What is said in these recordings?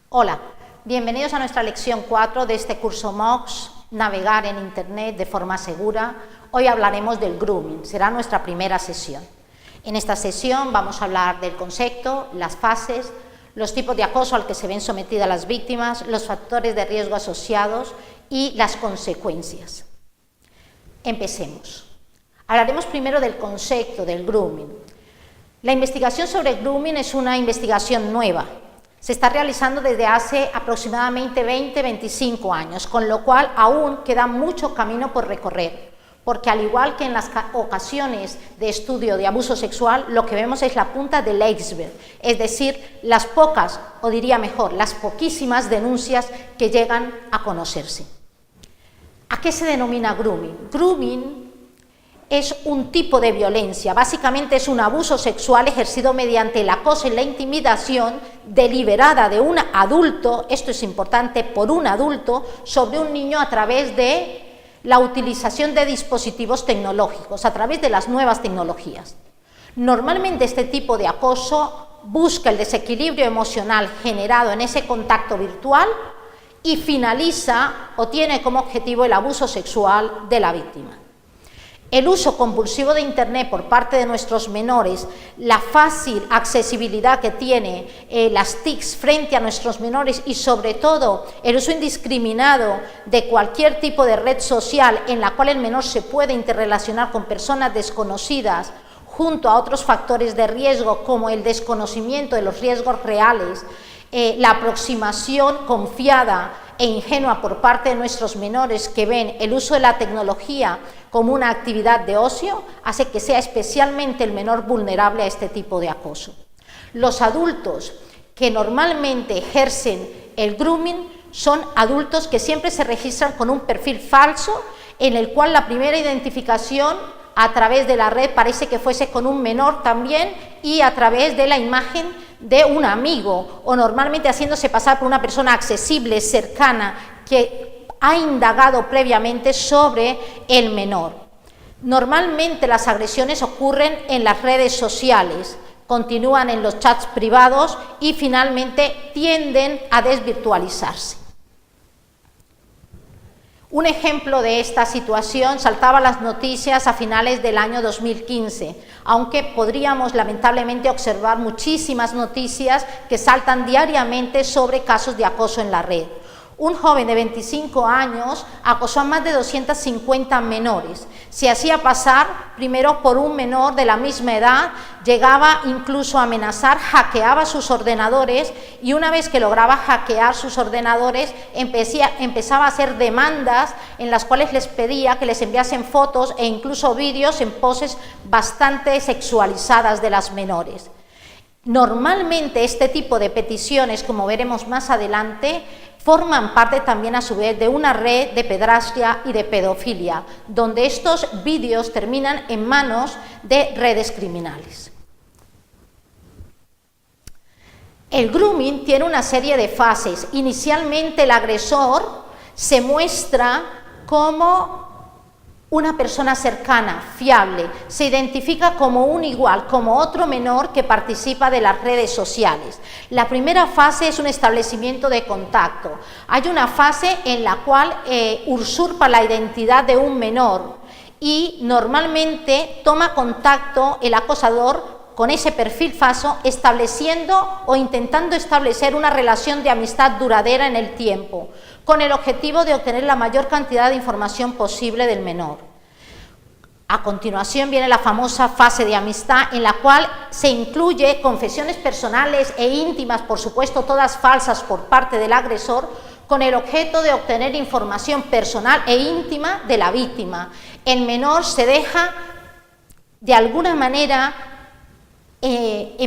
Hola, bienvenidos a nuestra lección 4 de este curso MOOCs, Navegar en Internet de forma segura. Hoy hablaremos del grooming, será nuestra primera sesión. En esta sesión vamos a hablar del concepto, las fases, los tipos de acoso al que se ven sometidas las víctimas, los factores de riesgo asociados y las consecuencias. Empecemos. Hablaremos primero del concepto del grooming. La investigación sobre el grooming es una investigación nueva. Se está realizando desde hace aproximadamente 20-25 años, con lo cual aún queda mucho camino por recorrer, porque al igual que en las ocasiones de estudio de abuso sexual, lo que vemos es la punta del iceberg, es decir, las pocas, o diría mejor, las poquísimas denuncias que llegan a conocerse. ¿A qué se denomina grooming? Grooming es un tipo de violencia, básicamente es un abuso sexual ejercido mediante el acoso y la intimidación deliberada de un adulto, esto es importante, por un adulto, sobre un niño a través de la utilización de dispositivos tecnológicos, a través de las nuevas tecnologías. Normalmente este tipo de acoso busca el desequilibrio emocional generado en ese contacto virtual y finaliza o tiene como objetivo el abuso sexual de la víctima. El uso compulsivo de Internet por parte de nuestros menores, la fácil accesibilidad que tiene las TICs frente a nuestros menores y sobre todo el uso indiscriminado de cualquier tipo de red social en la cual el menor se puede interrelacionar con personas desconocidas junto a otros factores de riesgo como el desconocimiento de los riesgos reales, la aproximación confiada e ingenua por parte de nuestros menores que ven el uso de la tecnología como una actividad de ocio, hace que sea especialmente el menor vulnerable a este tipo de acoso. Los adultos que normalmente ejercen el grooming son adultos que siempre se registran con un perfil falso en el cual la primera identificación a través de la red parece que fuese con un menor también y a través de la imagen de un amigo o normalmente haciéndose pasar por una persona accesible, cercana, que ha indagado previamente sobre el menor. Normalmente las agresiones ocurren en las redes sociales, continúan en los chats privados y finalmente tienden a desvirtualizarse. Un ejemplo de esta situación saltaba a las noticias a finales del año 2015, aunque podríamos lamentablemente observar muchísimas noticias que saltan diariamente sobre casos de acoso en la red. Un joven de 25 años acosó a más de 250 menores. Se hacía pasar primero por un menor de la misma edad, llegaba incluso a amenazar, hackeaba sus ordenadores y una vez que lograba hackear sus ordenadores empezaba a hacer demandas en las cuales les pedía que les enviasen fotos e incluso vídeos en poses bastante sexualizadas de las menores. Normalmente este tipo de peticiones, como veremos más adelante, forman parte también a su vez de una red de pederastia y de pedofilia, donde estos vídeos terminan en manos de redes criminales. El grooming tiene una serie de fases. Inicialmente el agresor se muestra como una persona cercana, fiable, se identifica como un igual, como otro menor que participa de las redes sociales. La primera fase es un establecimiento de contacto. Hay una fase en la cual usurpa la identidad de un menor y normalmente toma contacto el acosador con ese perfil falso, estableciendo o intentando establecer una relación de amistad duradera en el tiempo, con el objetivo de obtener la mayor cantidad de información posible del menor. A continuación viene la famosa fase de amistad, en la cual se incluye confesiones personales e íntimas, por supuesto todas falsas por parte del agresor, con el objeto de obtener información personal e íntima de la víctima. El menor se deja de alguna manera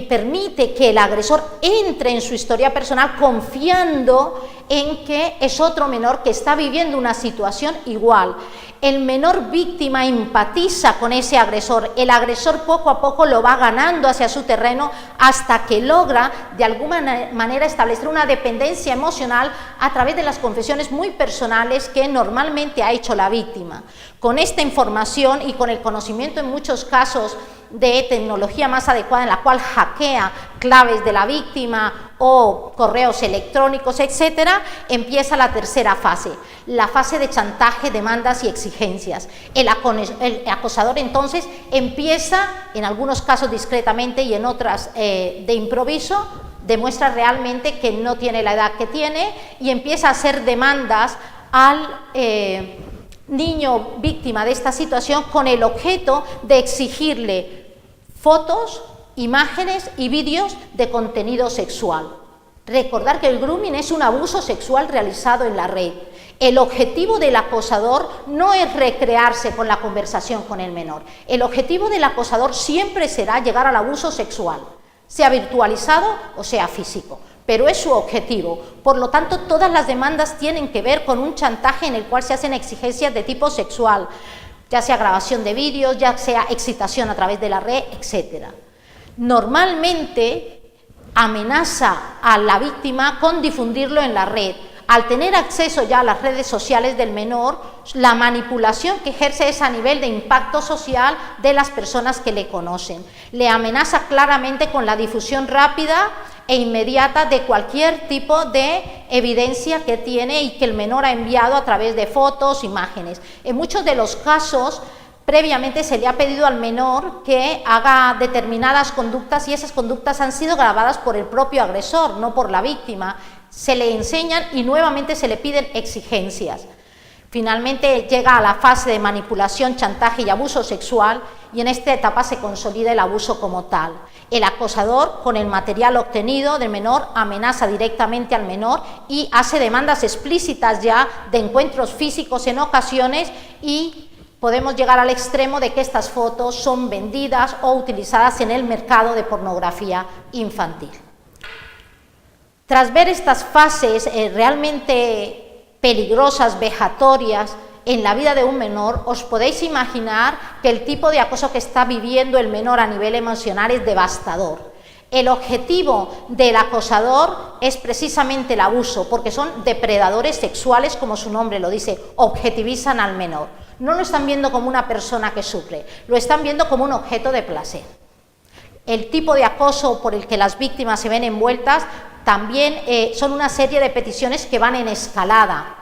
permite que el agresor entre en su historia personal confiando en que es otro menor que está viviendo una situación igual. El menor víctima empatiza con ese agresor, el agresor poco a poco lo va ganando hacia su terreno hasta que logra de alguna manera establecer una dependencia emocional a través de las confesiones muy personales que normalmente ha hecho la víctima. Con esta información y con el conocimiento en muchos casos de tecnología más adecuada en la cual hackea claves de la víctima o correos electrónicos, etcétera, empieza la tercera fase, la fase de chantaje, demandas y exigencias. El acosador entonces empieza, en algunos casos discretamente y en otras de improviso, demuestra realmente que no tiene la edad que tiene y empieza a hacer demandas al niño víctima de esta situación con el objeto de exigirle fotos, imágenes y vídeos de contenido sexual. Recordar que el grooming es un abuso sexual realizado en la red. El objetivo del acosador no es recrearse con la conversación con el menor. El objetivo del acosador siempre será llegar al abuso sexual, sea virtualizado o sea físico, pero es su objetivo. Por lo tanto, todas las demandas tienen que ver con un chantaje en el cual se hacen exigencias de tipo sexual, ya sea grabación de vídeos, ya sea excitación a través de la red, etc. Normalmente amenaza a la víctima con difundirlo en la red. Al tener acceso ya a las redes sociales del menor, la manipulación que ejerce es a nivel de impacto social de las personas que le conocen. Le amenaza claramente con la difusión rápida e inmediata de cualquier tipo de evidencia que tiene y que el menor ha enviado a través de fotos, imágenes. En muchos de los casos, previamente se le ha pedido al menor que haga determinadas conductas y esas conductas han sido grabadas por el propio agresor, no por la víctima. Se le enseñan y nuevamente se le piden exigencias. Finalmente llega a la fase de manipulación, chantaje y abuso sexual y en esta etapa se consolida el abuso como tal. El acosador, con el material obtenido del menor, amenaza directamente al menor y hace demandas explícitas ya de encuentros físicos en ocasiones y podemos llegar al extremo de que estas fotos son vendidas o utilizadas en el mercado de pornografía infantil. Tras ver estas fases realmente peligrosas, vejatorias en la vida de un menor, os podéis imaginar que el tipo de acoso que está viviendo el menor a nivel emocional es devastador. El objetivo del acosador es precisamente el abuso, porque son depredadores sexuales, como su nombre lo dice, objetivizan al menor. No lo están viendo como una persona que sufre, lo están viendo como un objeto de placer. El tipo de acoso por el que las víctimas se ven envueltas también son una serie de peticiones que van en escalada.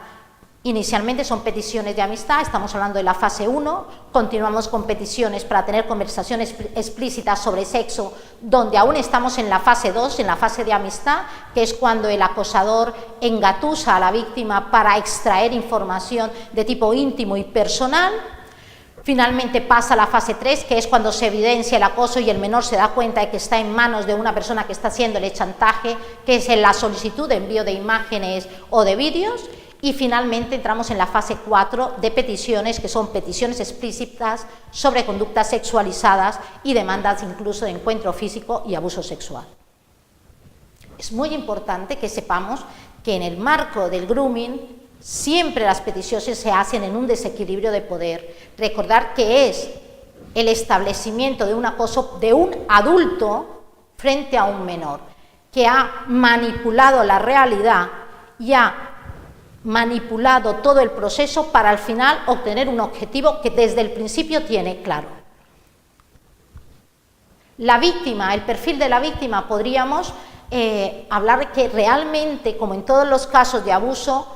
Inicialmente son peticiones de amistad, estamos hablando de la fase 1, continuamos con peticiones para tener conversaciones explícitas sobre sexo, donde aún estamos en la fase 2, en la fase de amistad, que es cuando el acosador engatusa a la víctima para extraer información de tipo íntimo y personal. Finalmente pasa a la fase 3, que es cuando se evidencia el acoso y el menor se da cuenta de que está en manos de una persona que está haciéndole chantaje, que es en la solicitud de envío de imágenes o de vídeos. Y finalmente entramos en la fase 4 de peticiones, que son peticiones explícitas sobre conductas sexualizadas y demandas incluso de encuentro físico y abuso sexual. Es muy importante que sepamos que en el marco del grooming siempre las peticiones se hacen en un desequilibrio de poder. Recordar que es el establecimiento de un acoso de un adulto frente a un menor, que ha manipulado la realidad y ha manipulado todo el proceso para al final obtener un objetivo que desde el principio tiene claro. La víctima, el perfil de la víctima, podríamos hablar de que realmente, como en todos los casos de abuso,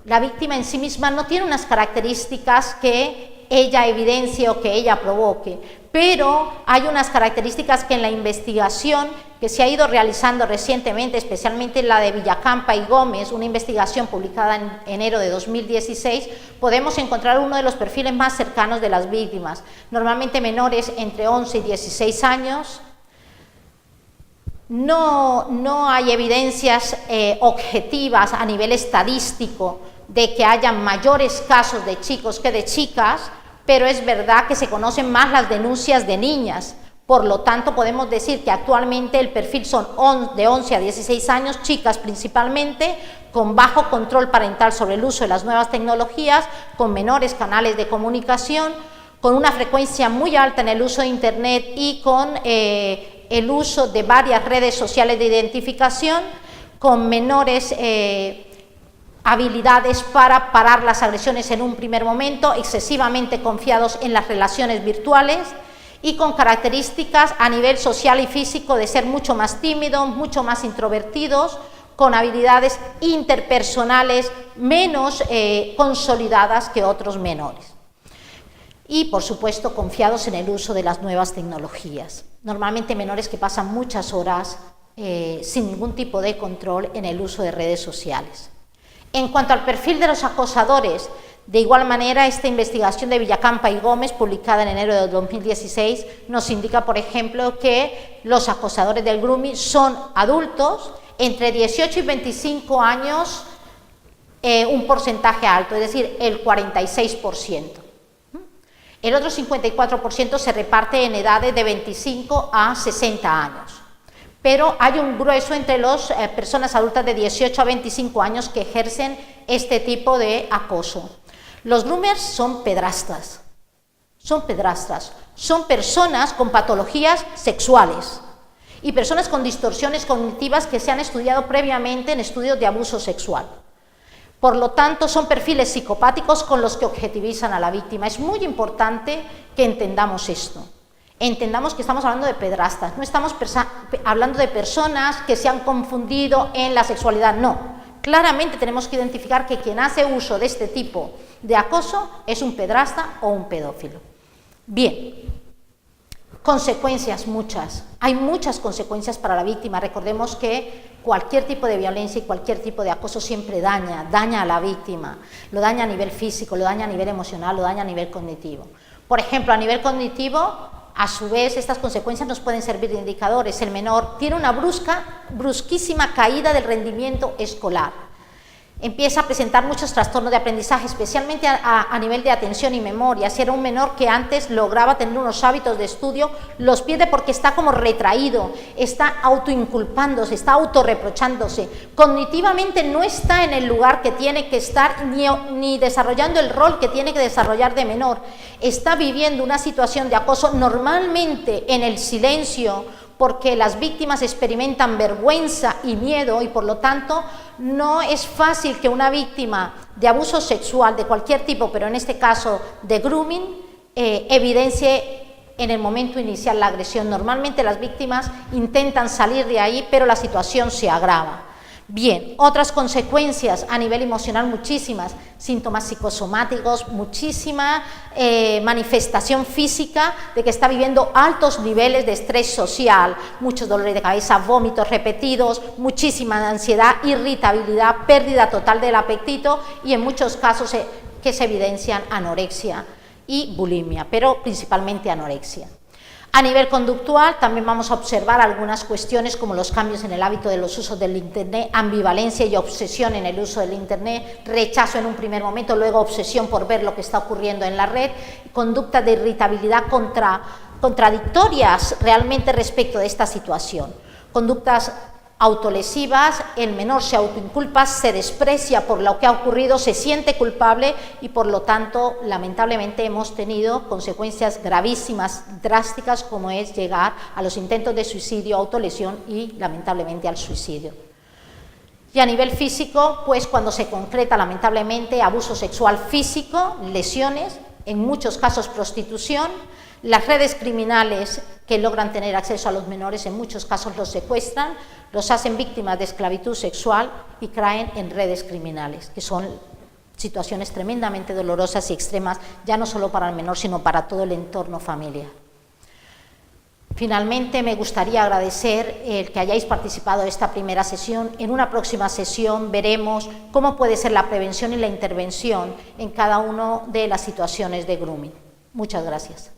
la víctima en sí misma no tiene unas características que ella evidencie o que ella provoque, pero hay unas características que en la investigación que se ha ido realizando recientemente, especialmente la de Villacampa y Gómez, una investigación publicada en enero de 2016, podemos encontrar uno de los perfiles más cercanos de las víctimas, normalmente menores entre 11 y 16 años. No hay evidencias objetivas a nivel estadístico de que haya mayores casos de chicos que de chicas, pero es verdad que se conocen más las denuncias de niñas. Por lo tanto, podemos decir que actualmente el perfil son de 11 a 16 años, chicas principalmente, con bajo control parental sobre el uso de las nuevas tecnologías, con menores canales de comunicación, con una frecuencia muy alta en el uso de Internet y con el uso de varias redes sociales de identificación, con menores habilidades para parar las agresiones en un primer momento, excesivamente confiados en las relaciones virtuales y con características a nivel social y físico de ser mucho más tímidos, mucho más introvertidos, con habilidades interpersonales menos consolidadas que otros menores. Y, por supuesto, confiados en el uso de las nuevas tecnologías. Normalmente menores que pasan muchas horas sin ningún tipo de control en el uso de redes sociales. En cuanto al perfil de los acosadores, de igual manera, esta investigación de Villacampa y Gómez, publicada en enero de 2016, nos indica, por ejemplo, que los acosadores del grooming son adultos entre 18 y 25 años, un porcentaje alto, es decir, el 46%. El otro 54% se reparte en edades de 25 a 60 años. Pero hay un grueso entre las personas adultas de 18 a 25 años que ejercen este tipo de acoso. Los groomers son pedrastas, son personas con patologías sexuales y personas con distorsiones cognitivas que se han estudiado previamente en estudios de abuso sexual. Por lo tanto, son perfiles psicopáticos con los que objetivizan a la víctima. Es muy importante que entendamos esto. Entendamos que estamos hablando de pedrastas, no estamos hablando de personas que se han confundido en la sexualidad, no. Claramente tenemos que identificar que quien hace uso de este tipo de acoso es un pedrasta o un pedófilo. Bien, consecuencias muchas, hay muchas consecuencias para la víctima. Recordemos que cualquier tipo de violencia y cualquier tipo de acoso siempre daña a la víctima, lo daña a nivel físico, lo daña a nivel emocional, lo daña a nivel cognitivo. Por ejemplo, a nivel cognitivo, a su vez, estas consecuencias nos pueden servir de indicadores. El menor tiene una brusquísima caída del rendimiento escolar. Empieza a presentar muchos trastornos de aprendizaje, especialmente a nivel de atención y memoria. Si era un menor que antes lograba tener unos hábitos de estudio, los pierde porque está como retraído, está autoinculpándose, está autorreprochándose. Cognitivamente no está en el lugar que tiene que estar ni desarrollando el rol que tiene que desarrollar de menor. Está viviendo una situación de acoso normalmente en el silencio, porque las víctimas experimentan vergüenza y miedo y por lo tanto no es fácil que una víctima de abuso sexual de cualquier tipo, pero en este caso de grooming, evidencie en el momento inicial la agresión. Normalmente las víctimas intentan salir de ahí, pero la situación se agrava. Bien, otras consecuencias a nivel emocional muchísimas, síntomas psicosomáticos, muchísima manifestación física de que está viviendo altos niveles de estrés social, muchos dolores de cabeza, vómitos repetidos, muchísima ansiedad, irritabilidad, pérdida total del apetito y en muchos casos que se evidencian anorexia y bulimia, pero principalmente anorexia. A nivel conductual también vamos a observar algunas cuestiones como los cambios en el hábito de los usos del Internet, ambivalencia y obsesión en el uso del Internet, rechazo en un primer momento, luego obsesión por ver lo que está ocurriendo en la red, conducta de irritabilidad contradictorias realmente respecto de esta situación, conductas autolesivas, el menor se autoinculpa, se desprecia por lo que ha ocurrido, se siente culpable y por lo tanto lamentablemente hemos tenido consecuencias gravísimas, drásticas, como es llegar a los intentos de suicidio, autolesión y lamentablemente al suicidio. Y a nivel físico, pues cuando se concreta lamentablemente abuso sexual físico, lesiones, en muchos casos prostitución, las redes criminales que logran tener acceso a los menores en muchos casos los secuestran, los hacen víctimas de esclavitud sexual y caen en redes criminales, que son situaciones tremendamente dolorosas y extremas, ya no solo para el menor, sino para todo el entorno familiar. Finalmente, me gustaría agradecer el que hayáis participado en esta primera sesión. En una próxima sesión veremos cómo puede ser la prevención y la intervención en cada una de las situaciones de grooming. Muchas gracias.